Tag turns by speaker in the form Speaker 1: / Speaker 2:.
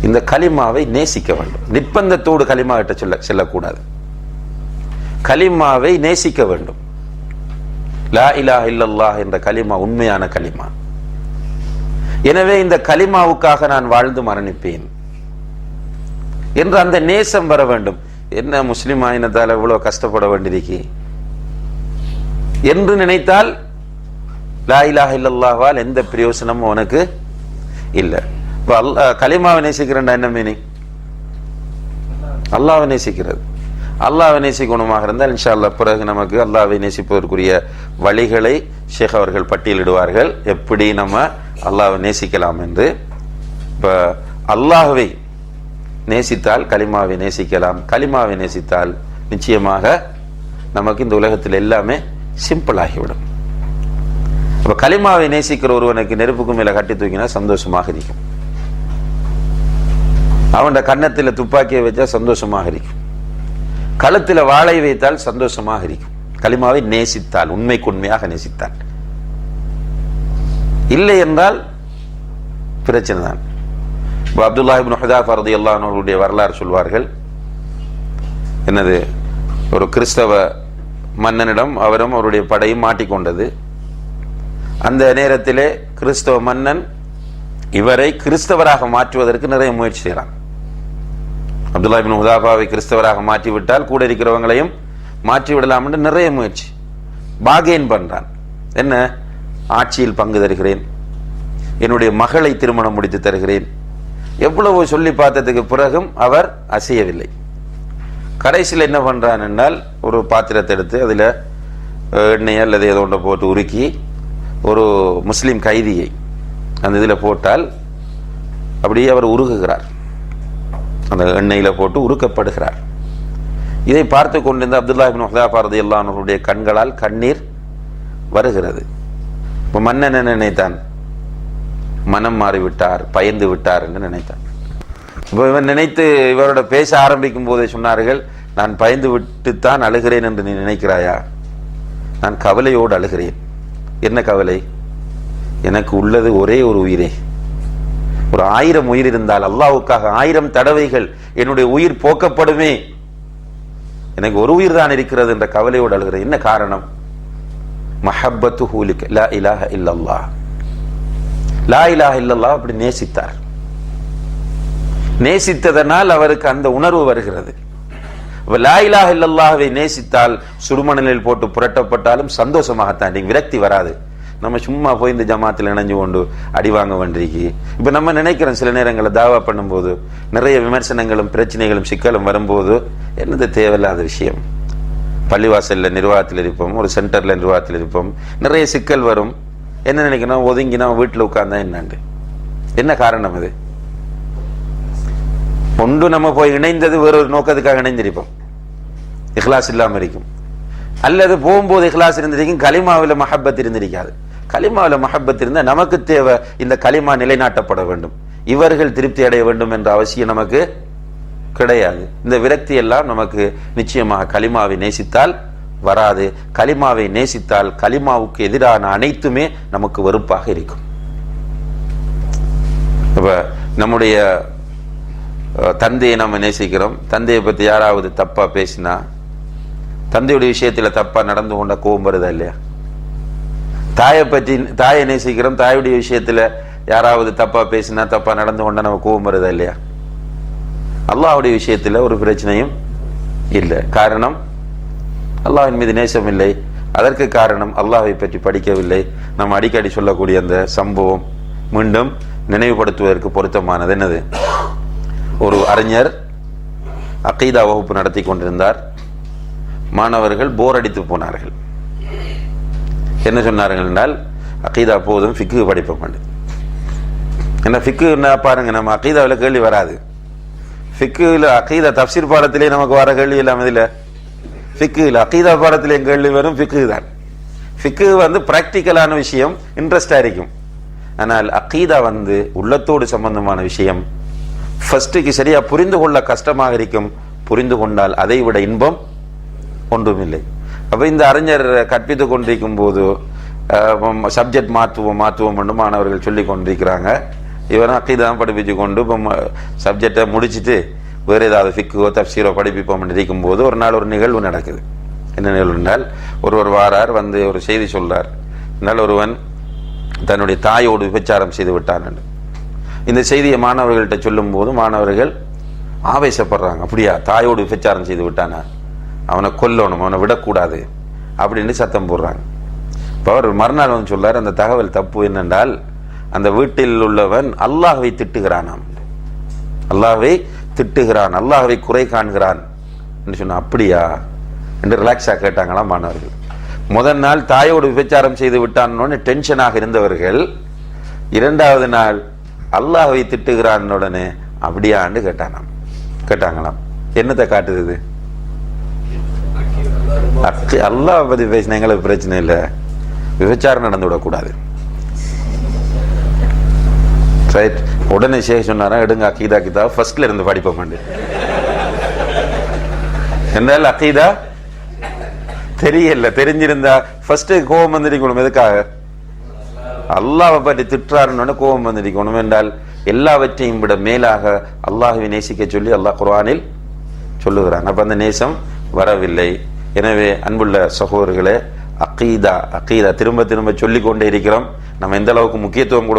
Speaker 1: இந்த கலிமாவை நேசிக்க வேண்டும். நிர்பந்தத்தோடு கலிமா கிட்ட செல்லக்கூடாது. கலிமாவை நேசிக்க வேண்டும். லா இலாஹ இல்லல்லாஹ் என்ற கலிமா உண்மையான கலிமா. எனவே இந்த கலிமாவுக்காக நான் வாழ்ந்து மரணிப்பேன் என்று அந்த நேசம் வர வேண்டும். என்ன முஸ்லிம் ஆயினத்தால் எவ்வளவு கஷ்டப்பட வேண்டியிருக்கு என்று நினைத்தால் லா இலாஹ இல்லல்லாஹ்வால் எந்த பிரயோசனமும் உனக்கு இல்லை. கலிமாவை நேசிக்கிறேன் என்ன மீனிங்? அல்லாஹ்வை நேசிக்கிறது. அல்லாஹ்வை நேசிக்கணுமாக இருந்தால் இன்ஷா அல்லாஹ் பிறகு நமக்கு அல்லாஹ்வை நேசிப்பதற்குரிய வழிகளை ஷேக் அவர்கள் பட்டியலிடுவார்கள், எப்படி நம்ம அல்லாஹ்வை நேசிக்கலாம் என்று. இப்போ அல்லாஹ்வை நேசித்தால் கலிமாவை நேசிக்கலாம். கலிமாவை நேசித்தால் நிச்சயமாக நமக்கு இந்த உலகத்தில் எல்லாமே சிம்பிள் ஆகிவிடும். அப்போ கலிமாவை நேசிக்கிற ஒருவனுக்கு நெருப்புக்கு மேலே கட்டி தூக்கினா சந்தோஷமாக இருக்கும். அவன் கன்னத்தில் துப்பாக்கியை வச்சா சந்தோஷமாக இருக்கும். கழுத்தில் வாளை வைத்தால் சந்தோஷமாக இருக்கும். கலிமாவை நேசித்தால், உண்மைக்கு உண்மையாக நேசித்தால். இல்லை என்றால் பிரச்சனை தான். அப்துல்லாஹ் இப்னு ஹுதாஃபா ரலியல்லாஹு அன்ஹு அவருடைய வரலாறு சொல்வார்கள். என்னது, ஒரு கிறிஸ்தவ மன்னனிடம் அவரும் அவருடைய படையும் மாட்டிக்கொண்டது. அந்த நேரத்திலே கிறிஸ்தவ மன்னன் இவரை கிறிஸ்தவராக மாற்றுவதற்கு நிறைய முயற்சி செய்கிறான். அப்துல்லாஹ் இப்னு ஹுதாஃபாவை கிறிஸ்தவராக மாற்றிவிட்டால் கூட இருக்கிறவங்களையும் மாற்றி விடலாம் என்று நிறைய முயற்சி பாகேன் பண்றான். என்ன, ஆட்சியில் பங்கு தருகிறேன், என்னுடைய மகளை திருமணம் முடித்து தருகிறேன், எவ்வளவு சொல்லி பார்த்ததுக்கு பிறகும் அவர் அசையவில்லை. கடைசியில் என்ன பண்றான் என்றால், ஒரு பாத்திரத்தை எடுத்து அதில் எண்ணெய் அல்லது ஏதோ ஒன்றை போட்டு உருக்கி ஒரு முஸ்லீம் கைதியை அந்த இதில் போட்டால் அப்படியே அவர் உருகுகிறார். அந்த எண்ணெயில் போட்டு உருக்கப்படுகிறார். இதை பார்த்து கொண்டிருந்த அப்துல்லாஹ் இப்னு ஹுதாஃபா ரலியல்லாஹு அன்ஹுடைய கண்களால் கண்ணீர் வருகிறது. இப்போ மன்னன் என்ன நினைத்தான்? மனம் மாறிவிட்டார், பயந்து விட்டார் என்று நினைத்தான். இப்போ இவன் நினைத்து இவரோட பேச ஆரம்பிக்கும் போதே சொன்னார்கள், நான் பயந்து விட்டுத்தான் அழுகிறேன் என்று நீ நினைக்கிறாயா? நான் கவலையோடு அழுகிறேன். என்ன கவலை? எனக்கு உள்ளது ஒரே ஒரு உயிரே. ஒரு 1000 உயிர் இருந்தால் அல்லாஹ்வுக்காக 1000 தடவைகள் என்னுடைய உயிர் போக்கப்படுமே, எனக்கு ஒரு உயிர் தான் இருக்கிறது என்ற கவலையோடு அழுகிறேன். என்ன காரணம்? மஹப்பத்துஹு லிக லா இலாஹ இல்லல்லாஹ். லா இலாஹ இல்லல்லாஹ் அப்படி நேசித்தார். நேசித்ததனால் அவருக்கு அந்த உணர்வு வருகிறது. லா இலாஹ இல்லல்லாஹ்வை நேசித்தால் சுடுமணலில் போட்டு புரட்டப்பட்டாலும் சந்தோஷமாகத்தான், விரக்தி வராது. நம்ம சும்மா போய் இந்த ஜமாத்தில் இணைஞ்சு கொண்டு அடி வாங்க வேண்டியிருக்கு. இப்போ நம்ம நினைக்கிறோம், சில நேரங்களில் தாவா பண்ணும்போது நிறைய விமர்சனங்களும் பிரச்சனைகளும் சிக்கலும் வரும்போது என்னது தேவையில்லாத விஷயம். பள்ளிவாசலில் நிர்வாகத்தில் இருப்போம், ஒரு சென்டரில் நிர்வாகத்தில் இருப்போம், நிறைய சிக்கல் வரும். என்ன நினைக்கணும்? ஒதுங்கினா வீட்டில் உட்கார்ந்தா என்னாண்டு. என்ன காரணம்? அது ஒன்று நம்ம போய் இணைந்தது வேறொரு நோக்கத்துக்காக இணைந்திருப்போம், இஹ்லாஸ் இல்லாமல் இருக்கும். அல்லது போகும்போது இஹ்லாஸ் இருந்திருக்கும், கலிமாவில் மஹப்பத் இருந்திருக்காது. கலிமாவில் மஹப்பத் இருந்தால் நமக்கு தேவை இந்த கலிமா நிலைநாட்டப்பட வேண்டும், இவர்கள் திருப்தி அடைய வேண்டும் என்ற அவசியம் நமக்கு கிடையாது. இந்த விரக்தி எல்லாம் நமக்கு நிச்சயமாக கலிமாவை நேசித்தால் வராது. கலிமாவை நேசித்தால் கலிமாவுக்கு எதிரான அனைத்துமே நமக்கு வெறுப்பாக இருக்கும். இப்ப நம்முடைய தந்தையை நம்ம நேசிக்கிறோம். தந்தையை பற்றி யாராவது தப்பா பேசினா, தந்தையுடைய விஷயத்துல தப்பா நடந்து கொண்ட கோபம் வருதா இல்லையா? தாயை நேசிக்கிறோம், தாயுடைய விஷயத்துல யாராவது தப்பா பேசினா, தப்பா நடந்து கொண்டா நம்ம கோபம் வருதா இல்லையா? அல்லாஹ்வுடைய விஷயத்துல ஒரு பிரச்சனையும் இல்லை. காரணம், அல்லாஹ்வின் மீது நேசம் இல்லை. அதற்கு காரணம் அல்லாஹ்வை பற்றி படிக்கவில்லை. நம்ம அடிக்கடி சொல்லக்கூடிய அந்த சம்பவம் மீண்டும் நினைவுபடுத்துவதற்கு பொருத்தமானது. என்னது, ஒரு அறிஞர் அகீதா வகுப்பு நடத்தி கொண்டிருந்தார். மாணவர்கள் போர் அடித்து போனார்கள். என்ன சொன்னார்கள் என்றால், அகீதா போதும், ஃபிக்கு படிப்ப மாட்டேன். ஏன்னா ஃபிக்கு பாருங்க, நம்ம அகீதாவில் கேள்வி வராது. ஃபிக்குல அகீதா தஃப்சீர் பாடத்திலே நமக்கு வர கேள்வி இல்லாம இதில் ஃபிக்குல அகீதா பாடத்திலே கேள்வி வரும். ஃபிக்கு தான். ஃபிக்கு பிராக்டிக்கலான விஷயம், இன்ட்ரெஸ்டா இருக்கும். ஆனால் அகீதா உள்ளத்தோடு சம்பந்தமான விஷயம். ஃபர்ஸ்டுக்கு சரியா புரிந்து கொள்ள கஷ்டமாக இருக்கும். புரிந்து கொண்டால் அதை விட இன்பம் ஒன்றுமில்லை. அப்ப இந்த அறிஞர் கற்பித்துக் கொண்டிருக்கும் போது சப்ஜெக்ட் மாற்றுவோம் என்று மாணவர்கள் சொல்லி கொண்டிருக்கிறாங்க. இவரும் அக்கீதா தான் படிப்பிச்சு கொண்டு இப்போ சப்ஜெக்டை முடிச்சுட்டு வேறு ஏதாவது ஃபிக்கோ தப்சீரோ படிப்பிப்போம் இருக்கும் போது ஒரு நாள் ஒரு நிகழ்வு நடக்குது. என்ன நிகழ்வு என்றால், ஒருவர் வாரார், வந்து ஒரு செய்தி சொல்றார். என்றால் ஒருவன் தன்னுடைய தாயோடு விபச்சாரம் செய்து விட்டான் என்று. இந்த செய்தியை மாணவர்கள்ட்ட சொல்லும் போது மாணவர்கள் ஆவேசப்படுறாங்க. அப்படியா, தாயோடு விபச்சாரம் செய்து விட்டானா, அவனை கொல்லணும், அவனை விடக்கூடாது அப்படின்னு சத்தம் போடுறாங்க. இப்போ அவர் மறுநாள் வந்து சொல்றார், அந்த தகவல் தப்பு. என்னென்றால், அந்த வீட்டில் உள்ளவன் அல்லாஹ்வை திட்டுகிறானாம், அல்லாஹ்வை திட்டுகிறான், அல்லாஹ்வை குறை காண்கிறான் என்று சொன்ன. அப்படியா என்று ரிலாக்ஸா கேட்டாங்களாம் மாணவர்கள். முதல் நாள் தாயோடு விபச்சாரம் செய்து விட்டான்னு டென்ஷனாக இருந்தவர்கள், இரண்டாவது நாள் அல்லாஹ்வை திட்டுகிறான் உடனே அப்படியான்னு கேட்டாங்களாம். என்னத்தை காட்டுது? அல்லாஹ் பத்தி பேசின எங்களுக்கு பிரச்சனை இல்லை, விபச்சாரம் நடந்து விடக்கூடாது. ரைட். உடனே ஷேக் சொன்னாரா, எடுங்க அக்கீதா கிதாப் ஃபர்ஸ்ட்ல இருந்து படிப்போம். என்றால் அக்கீதா தெரியல, தெரிஞ்சிருந்தா ஃபர்ஸ்ட் கோபம் வந்திருக்கணும். எதுக்காக? அல்லாஹ்வை பற்றி திட்டுறாருன்னு கோபம் வந்திருக்கணும். என்றால் எல்லாவற்றையும் விட மேலாக அல்லாஹ்வை நேசிக்க சொல்லி அல்லாஹ் குர்ஆனில் சொல்லுகிறான். அப்ப அந்த நேசம் வரவில்லை. எனவே அன்புள்ள சகோதரர்களே, அக்கீதா திரும்ப திரும்ப சொல்லிக் கொண்டே இருக்கிறோம். நம்ம எந்த அளவுக்கு முக்கியத்துவம்